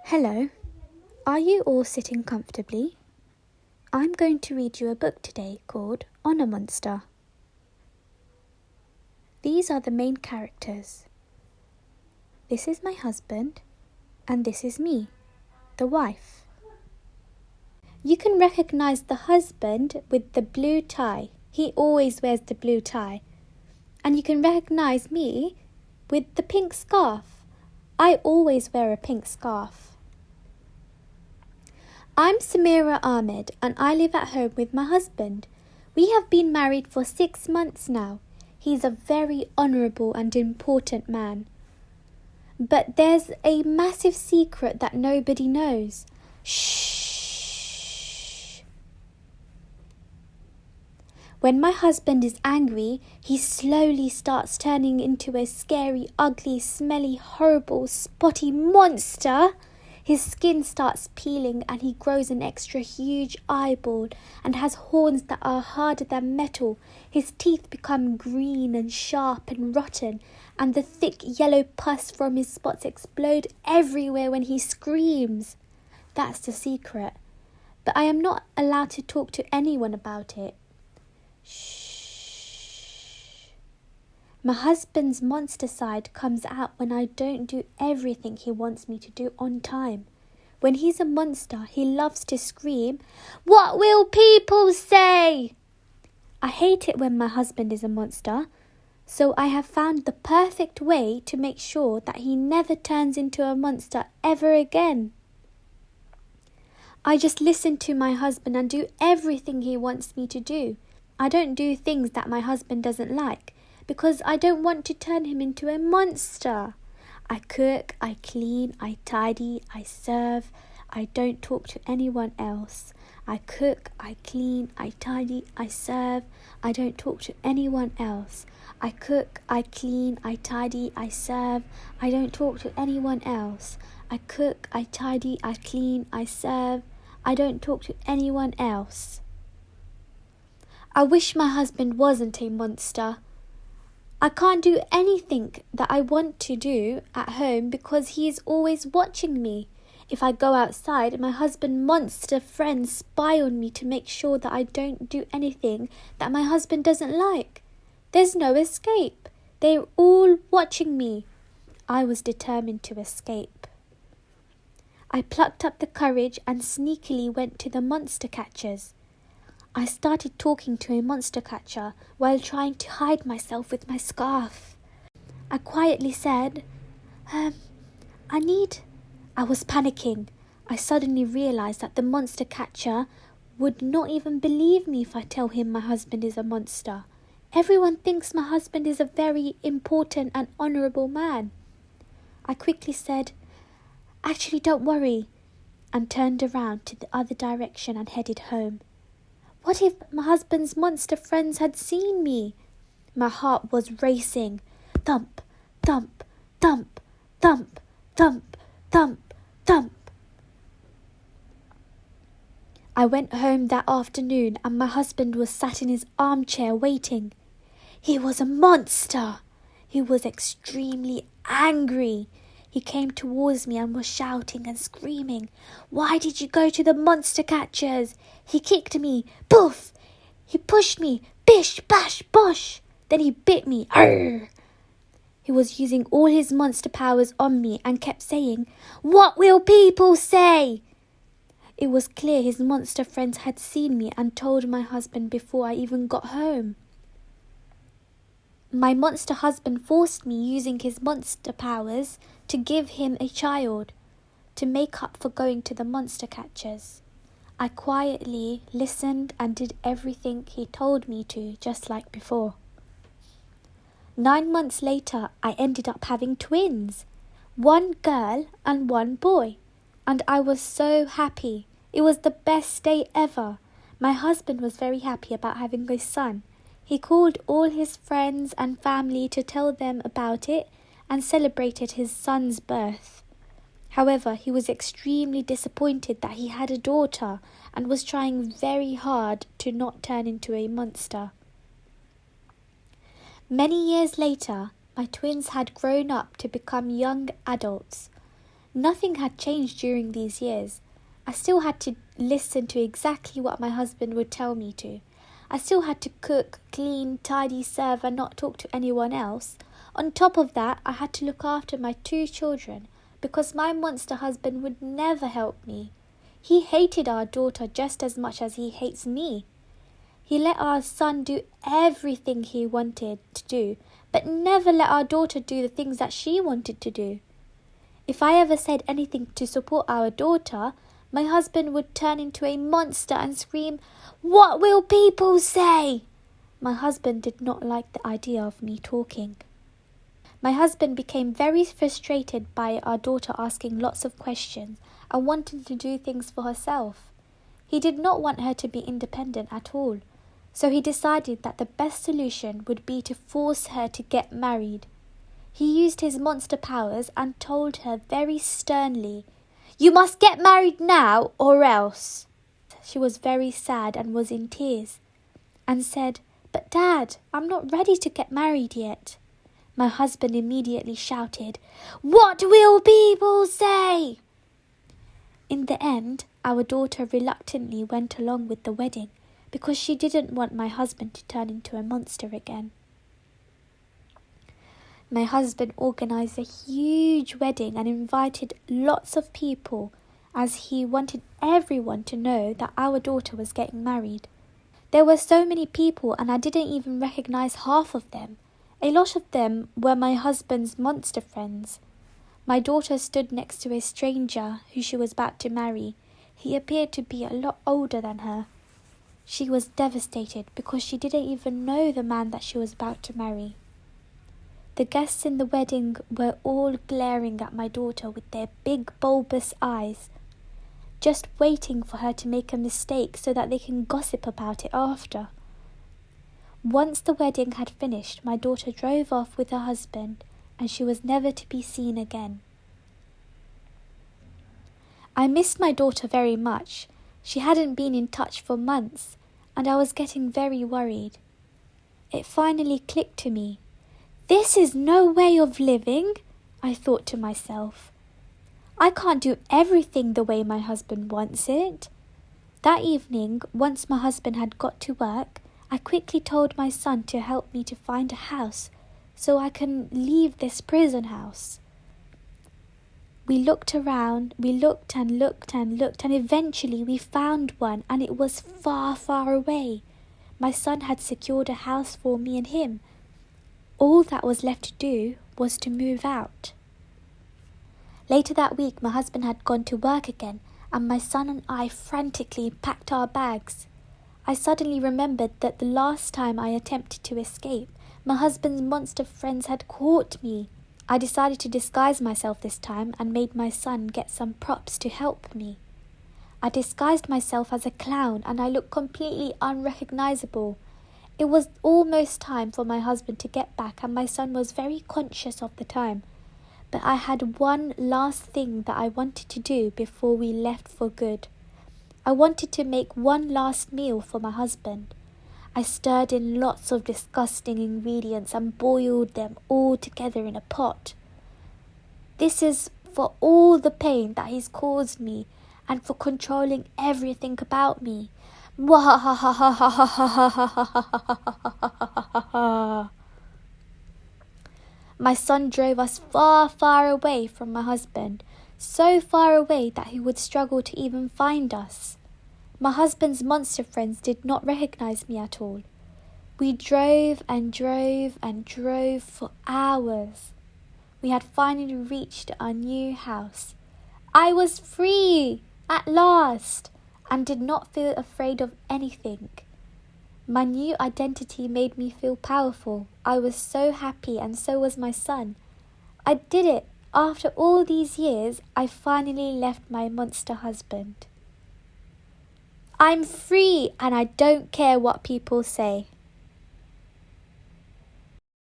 Hello, are you all sitting comfortably? I'm going to read you a book today called Honor Monster. These are the main characters. This is my husband, and this is me, the wife. You can recognize the husband with the blue tie. He always wears the blue tie. And you can recognize me with the pink scarf. I always wear a pink scarf. I'm Samira Ahmed and I live at home with my husband. We have been married for 6 months now. He's a very honourable and important man. But there's a massive secret that nobody knows. Shh. When my husband is angry, he slowly starts turning into a scary, ugly, smelly, horrible, spotty monster. His skin starts peeling and he grows an extra huge eyeball and has horns that are harder than metal. His teeth become green and sharp and rotten, and the thick yellow pus from his spots explode everywhere when he screams. That's the secret. But I am not allowed to talk to anyone about it. Shh. My husband's monster side comes out when I don't do everything he wants me to do on time. When he's a monster, he loves to scream, "What will people say?" I hate it when my husband is a monster, so I have found the perfect way to make sure that he never turns into a monster ever again. I just listen to my husband and do everything he wants me to do. I don't do things that my husband doesn't like, because I don't want to turn him into a monster. I cook, I clean, I tidy, I serve. I don't talk to anyone else. I cook, I clean, I tidy, I serve. I don't talk to anyone else. I cook, I clean, I tidy, I serve. I don't talk to anyone else. I cook, I tidy, I clean, I serve. I don't talk to anyone else. I wish my husband wasn't a monster. I can't do anything that I want to do at home because he is always watching me. If I go outside, my husband's monster friends spy on me to make sure that I don't do anything that my husband doesn't like. There's no escape. They're all watching me. I was determined to escape. I plucked up the courage and sneakily went to the monster catchers. I started talking to a monster catcher while trying to hide myself with my scarf. I quietly said, I was panicking. I suddenly realized that the monster catcher would not even believe me if I tell him my husband is a monster. Everyone thinks my husband is a very important and honourable man. I quickly said, "Actually, don't worry," and turned around to the other direction and headed home. What if my husband's monster friends had seen me? My heart was racing. Thump, thump, thump, thump, thump, thump, thump. I went home that afternoon and my husband was sat in his armchair waiting. He was a monster. He was extremely angry. He came towards me and was shouting and screaming. "Why did you go to the monster catchers?" He kicked me. Poof! He pushed me. Bish, bash, bosh. Then he bit me. Arr! He was using all his monster powers on me and kept saying, "What will people say?" It was clear his monster friends had seen me and told my husband before I even got home. My monster husband forced me, using his monster powers, to give him a child, to make up for going to the monster catchers. I quietly listened and did everything he told me to, just like before. 9 months later, I ended up having twins, 1 girl and 1 boy, and I was so happy. It was the best day ever. My husband was very happy about having a son. He called all his friends and family to tell them about it and celebrated his son's birth. However, he was extremely disappointed that he had a daughter and was trying very hard to not turn into a monster. Many years later, my twins had grown up to become young adults. Nothing had changed during these years. I still had to listen to exactly what my husband would tell me to. I still had to cook, clean, tidy, serve, and not talk to anyone else. On top of that, I had to look after my 2 children because my monster husband would never help me. He hated our daughter just as much as he hates me. He let our son do everything he wanted to do, but never let our daughter do the things that she wanted to do. If I ever said anything to support our daughter, my husband would turn into a monster and scream, "What will people say?" My husband did not like the idea of me talking. My husband became very frustrated by our daughter asking lots of questions and wanting to do things for herself. He did not want her to be independent at all, so he decided that the best solution would be to force her to get married. He used his monster powers and told her very sternly, "You must get married now or else." She was very sad and was in tears and said, "But Dad, I'm not ready to get married yet." My husband immediately shouted, "What will people say?" In the end, our daughter reluctantly went along with the wedding because she didn't want my husband to turn into a monster again. My husband organized a huge wedding and invited lots of people as he wanted everyone to know that our daughter was getting married. There were so many people and I didn't even recognize half of them. A lot of them were my husband's monster friends. My daughter stood next to a stranger who she was about to marry. He appeared to be a lot older than her. She was devastated because she didn't even know the man that she was about to marry. The guests in the wedding were all glaring at my daughter with their big bulbous eyes, just waiting for her to make a mistake so that they can gossip about it after. Once the wedding had finished, my daughter drove off with her husband and she was never to be seen again. I missed my daughter very much. She hadn't been in touch for months and I was getting very worried. It finally clicked to me. This is no way of living, I thought to myself. I can't do everything the way my husband wants it. That evening, once my husband had got to work, I quickly told my son to help me to find a house so I can leave this prison house. We looked around, we looked and looked and looked, and eventually we found one, and it was far, far away. My son had secured a house for me and him. All that was left to do was to move out. Later that week, my husband had gone to work again, and my son and I frantically packed our bags. I suddenly remembered that the last time I attempted to escape, my husband's monster friends had caught me. I decided to disguise myself this time and made my son get some props to help me. I disguised myself as a clown and I looked completely unrecognizable. It was almost time for my husband to get back and my son was very conscious of the time. But I had one last thing that I wanted to do before we left for good. I wanted to make one last meal for my husband. I stirred in lots of disgusting ingredients and boiled them all together in a pot. This is for all the pain that he's caused me and for controlling everything about me. My son drove us far, far away from my husband, so far away that he would struggle to even find us. My husband's monster friends did not recognize me at all. We drove and drove and drove for hours. We had finally reached our new house. I was free at last and did not feel afraid of anything. My new identity made me feel powerful. I was so happy and so was my son. I did it. After all these years, I finally left my monster husband. I'm free and I don't care what people say.